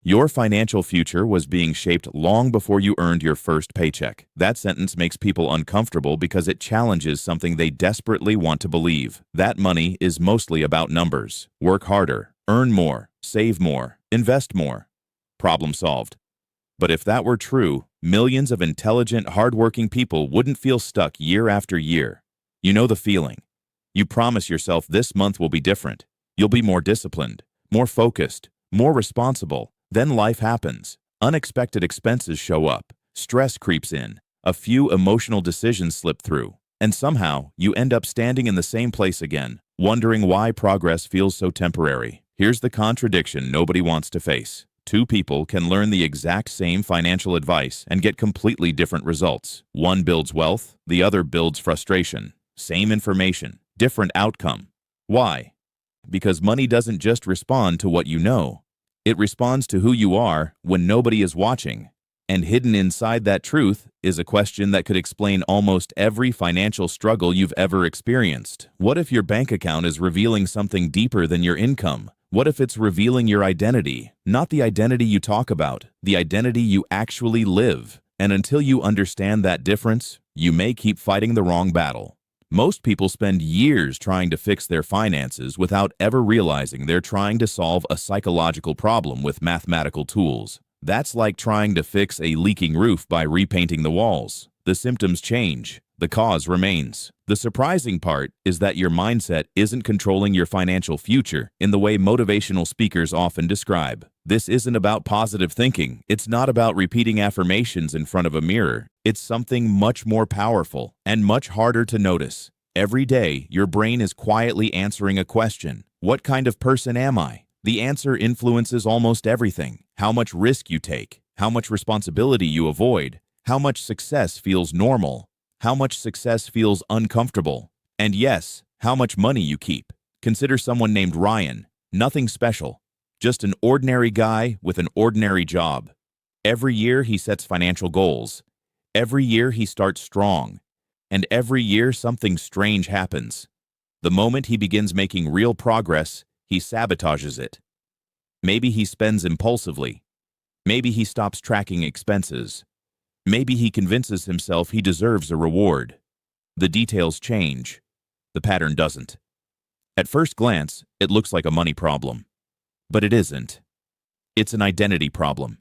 Your financial future was being shaped long before you earned your first paycheck. That sentence makes people uncomfortable because it challenges something they desperately want to believe. That money is mostly about numbers. Work harder, earn more, save more, invest more. Problem solved. But if that were true, millions of intelligent, hardworking people wouldn't feel stuck year after year. You know the feeling. You promise yourself this month will be different. You'll be more disciplined, more focused, more responsible. Then life happens. Unexpected expenses show up. Stress creeps in. A few emotional decisions slip through. And somehow, you end up standing in the same place again, wondering why progress feels so temporary. Here's the contradiction nobody wants to face. Two people can learn the exact same financial advice and get completely different results. One builds wealth, the other builds frustration. Same information, different outcome. Why? Because money doesn't just respond to what you know. It responds to who you are when nobody is watching. And hidden inside that truth is a question that could explain almost every financial struggle you've ever experienced. What if your bank account is revealing something deeper than your income? What if it's revealing your identity? Not the identity you talk about, the identity you actually live. And until you understand that difference, you may keep fighting the wrong battle. Most people spend years trying to fix their finances without ever realizing they're trying to solve a psychological problem with mathematical tools. That's like trying to fix a leaking roof by repainting the walls. The symptoms change. The cause remains. The surprising part is that your mindset isn't controlling your financial future in the way motivational speakers often describe. This isn't about positive thinking. It's not about repeating affirmations in front of a mirror. It's something much more powerful and much harder to notice. Every day, your brain is quietly answering a question. What kind of person am I? The answer influences almost everything. How much risk you take, how much responsibility you avoid, how much success feels normal, how much success feels uncomfortable, and yes, how much money you keep. Consider someone named Ryan. Nothing special, just an ordinary guy with an ordinary job. Every year he sets financial goals. Every year he starts strong. And every year something strange happens. The moment he begins making real progress, he sabotages it. Maybe he spends impulsively. Maybe he stops tracking expenses. Maybe he convinces himself he deserves a reward. The details change. The pattern doesn't. At first glance, it looks like a money problem. But it isn't. It's an identity problem.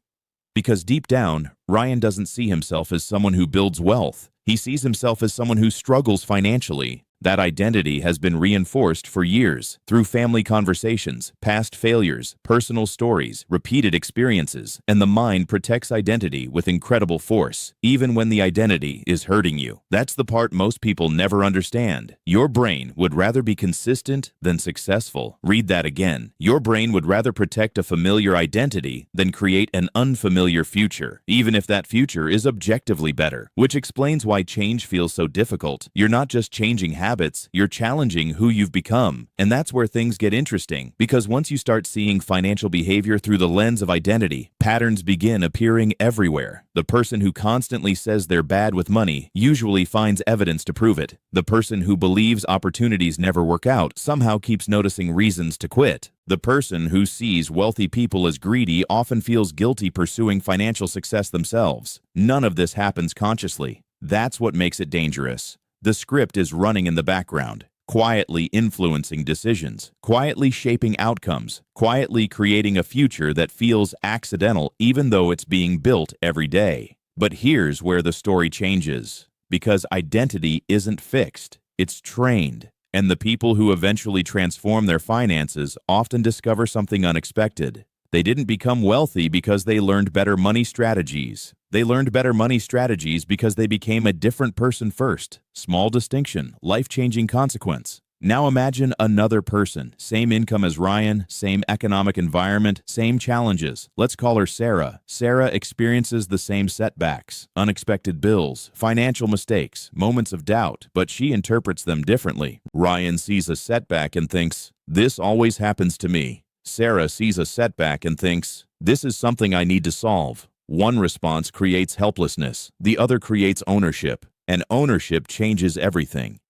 Because deep down, Ryan doesn't see himself as someone who builds wealth. He sees himself as someone who struggles financially. That identity has been reinforced for years through family conversations, past failures, personal stories, repeated experiences, and the mind protects identity with incredible force, even when the identity is hurting you. That's the part most people never understand. Your brain would rather be consistent than successful. Read that again. Your brain would rather protect a familiar identity than create an unfamiliar future, even if that future is objectively better, which explains why change feels so difficult. You're not just changing habits, you're challenging who you've become. And that's where things get interesting, because once you start seeing financial behavior through the lens of identity, patterns begin appearing everywhere. The person who constantly says they're bad with money usually finds evidence to prove it. The person who believes opportunities never work out somehow keeps noticing reasons to quit. The person who sees wealthy people as greedy often feels guilty pursuing financial success themselves. None of this happens consciously. That's what makes it dangerous. The script is running in the background, quietly influencing decisions, quietly shaping outcomes, quietly creating a future that feels accidental even though it's being built every day. But here's where the story changes, because identity isn't fixed, it's trained. And the people who eventually transform their finances often discover something unexpected. They didn't become wealthy because they learned better money strategies. They learned better money strategies because they became a different person first. Small distinction, life-changing consequence. Now imagine another person, same income as Ryan, same economic environment, same challenges. Let's call her Sarah. Sarah experiences the same setbacks, unexpected bills, financial mistakes, moments of doubt, but she interprets them differently. Ryan sees a setback and thinks, "This always happens to me." Sarah sees a setback and thinks, "This is something I need to solve." One response creates helplessness, the other creates ownership, and ownership changes everything.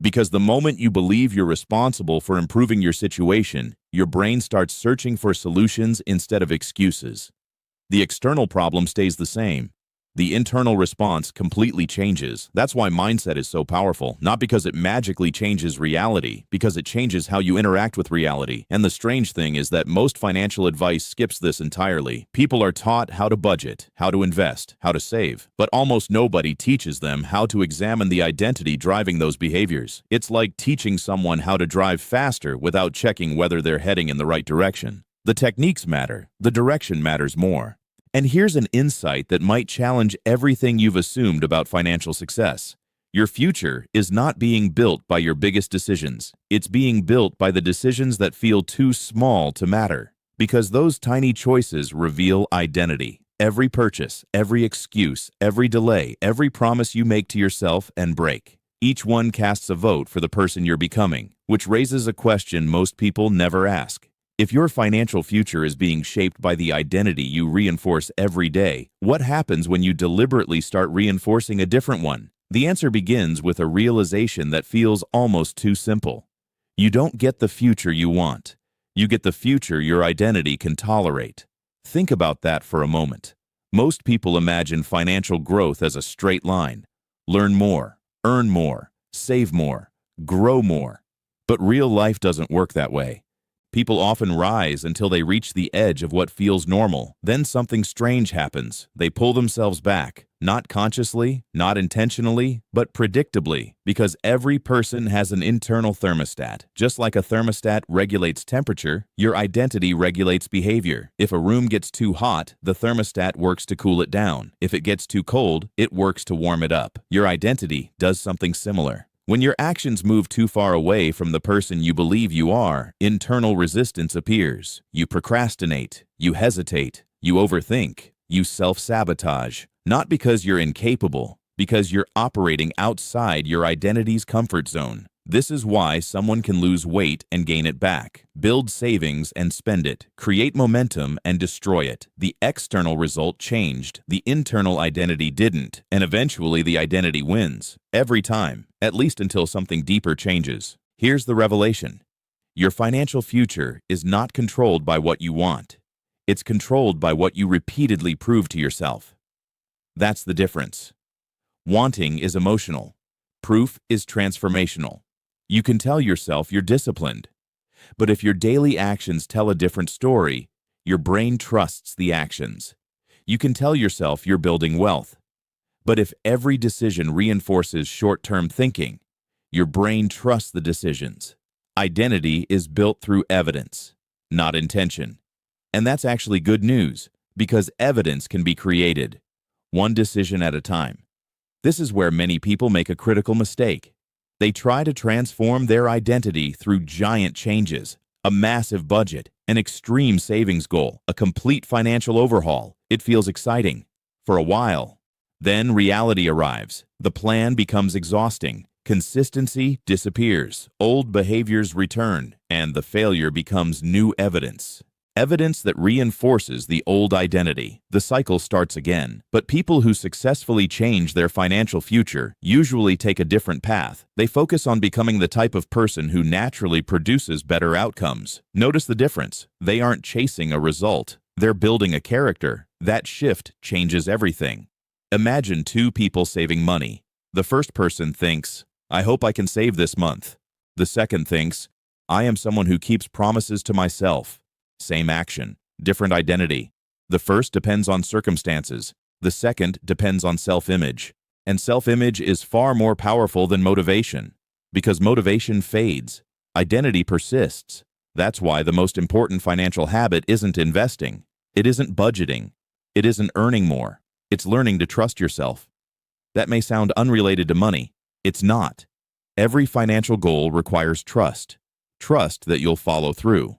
Because the moment you believe you're responsible for improving your situation, your brain starts searching for solutions instead of excuses. The external problem stays the same. The internal response completely changes. That's why mindset is so powerful. Not because it magically changes reality, because it changes how you interact with reality. And the strange thing is that most financial advice skips this entirely. People are taught how to budget, how to invest, how to save, but almost nobody teaches them how to examine the identity driving those behaviors. It's like teaching someone how to drive faster without checking whether they're heading in the right direction. The techniques matter, the direction matters more. And here's an insight that might challenge everything you've assumed about financial success. Your future is not being built by your biggest decisions. It's being built by the decisions that feel too small to matter. Because those tiny choices reveal identity. Every purchase, every excuse, every delay, every promise you make to yourself and break. Each one casts a vote for the person you're becoming, which raises a question most people never ask. If your financial future is being shaped by the identity you reinforce every day, what happens when you deliberately start reinforcing a different one? The answer begins with a realization that feels almost too simple. You don't get the future you want. You get the future your identity can tolerate. Think about that for a moment. Most people imagine financial growth as a straight line. Learn more, earn more, save more, grow more. But real life doesn't work that way. People often rise until they reach the edge of what feels normal. Then something strange happens. They pull themselves back, not consciously, not intentionally, but predictably, because every person has an internal thermostat. Just like a thermostat regulates temperature, your identity regulates behavior. If a room gets too hot, the thermostat works to cool it down. If it gets too cold, it works to warm it up. Your identity does something similar. When your actions move too far away from the person you believe you are, internal resistance appears. You procrastinate, you hesitate, you overthink, you self-sabotage. Not because you're incapable, because you're operating outside your identity's comfort zone. This is why someone can lose weight and gain it back, build savings and spend it, create momentum and destroy it. The external result changed, the internal identity didn't, and eventually the identity wins. Every time, at least until something deeper changes. Here's the revelation. Your financial future is not controlled by what you want. It's controlled by what you repeatedly prove to yourself. That's the difference. Wanting is emotional. Proof is transformational. You can tell yourself you're disciplined. But if your daily actions tell a different story, your brain trusts the actions. You can tell yourself you're building wealth. But if every decision reinforces short-term thinking, your brain trusts the decisions. Identity is built through evidence, not intention. And that's actually good news, because evidence can be created, one decision at a time. This is where many people make a critical mistake. They try to transform their identity through giant changes, a massive budget, an extreme savings goal, a complete financial overhaul. It feels exciting for a while. Then reality arrives. The plan becomes exhausting. Consistency disappears. Old behaviors return, and the failure becomes new evidence. Evidence that reinforces the old identity. The cycle starts again. But people who successfully change their financial future usually take a different path. They focus on becoming the type of person who naturally produces better outcomes. Notice the difference. They aren't chasing a result. They're building a character. That shift changes everything. Imagine two people saving money. The first person thinks, I hope I can save this month. The second thinks, I am someone who keeps promises to myself. Same action, different identity. The first depends on circumstances. The second depends on self-image. And self-image is far more powerful than motivation. Because motivation fades. Identity persists. That's why the most important financial habit isn't investing. It isn't budgeting. It isn't earning more. It's learning to trust yourself. That may sound unrelated to money. It's not. Every financial goal requires trust. Trust that you'll follow through.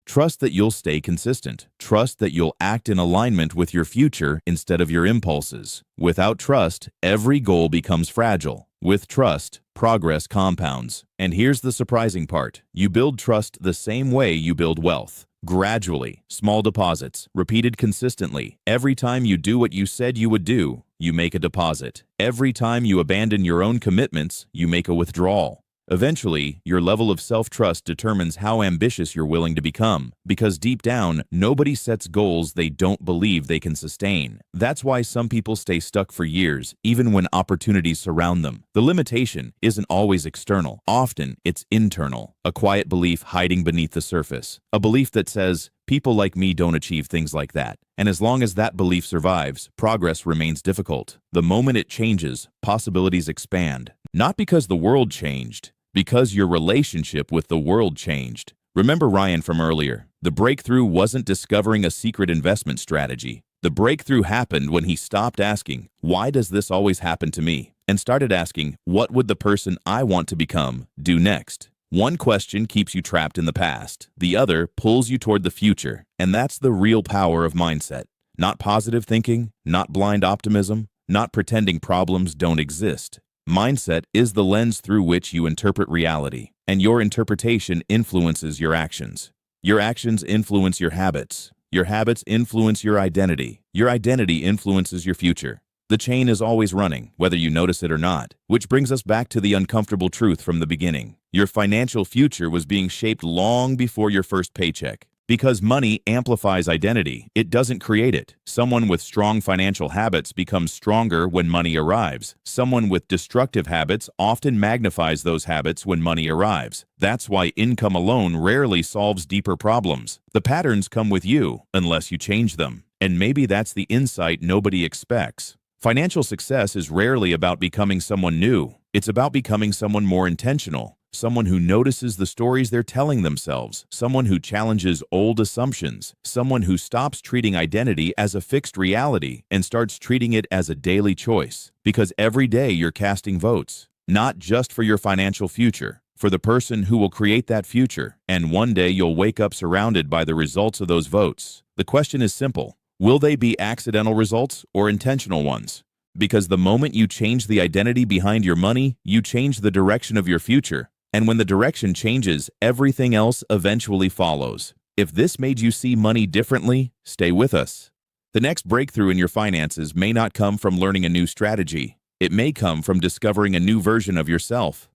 Trust that you'll stay consistent. Trust that you'll act in alignment with your future instead of your impulses. Without trust, every goal becomes fragile. With trust, progress compounds. And here's the surprising part. You build trust the same way you build wealth. Gradually, small deposits, repeated consistently. Every time you do what you said you would do, you make a deposit. Every time you abandon your own commitments, you make a withdrawal. Eventually, your level of self-trust determines how ambitious you're willing to become, because deep down, nobody sets goals they don't believe they can sustain. That's why some people stay stuck for years, even when opportunities surround them. The limitation isn't always external. Often, it's internal, a quiet belief hiding beneath the surface. A belief that says, people like me don't achieve things like that. And as long as that belief survives, progress remains difficult. The moment it changes, possibilities expand. Not because the world changed, because your relationship with the world changed. Remember Ryan from earlier. The breakthrough wasn't discovering a secret investment strategy. The breakthrough happened when he stopped asking, why does this always happen to me? And started asking, what would the person I want to become do next? One question keeps you trapped in the past. The other pulls you toward the future. And that's the real power of mindset. Not positive thinking, not blind optimism, not pretending problems don't exist. Mindset is the lens through which you interpret reality, and your interpretation influences your actions. Your actions influence your habits. Your habits influence your identity. Your identity influences your future. The chain is always running, whether you notice it or not, which brings us back to the uncomfortable truth from the beginning. Your financial future was being shaped long before your first paycheck. Because money amplifies identity, it doesn't create it. Someone with strong financial habits becomes stronger when money arrives. Someone with destructive habits often magnifies those habits when money arrives. That's why income alone rarely solves deeper problems. The patterns come with you, unless you change them. And maybe that's the insight nobody expects. Financial success is rarely about becoming someone new. It's about becoming someone more intentional. Someone who notices the stories they're telling themselves, someone who challenges old assumptions, someone who stops treating identity as a fixed reality and starts treating it as a daily choice. Because every day you're casting votes, not just for your financial future, for the person who will create that future. And one day you'll wake up surrounded by the results of those votes. The question is simple. Will they be accidental results or intentional ones? Because the moment you change the identity behind your money, you change the direction of your future. And when the direction changes, everything else eventually follows. If this made you see money differently, stay with us. The next breakthrough in your finances may not come from learning a new strategy. It may come from discovering a new version of yourself.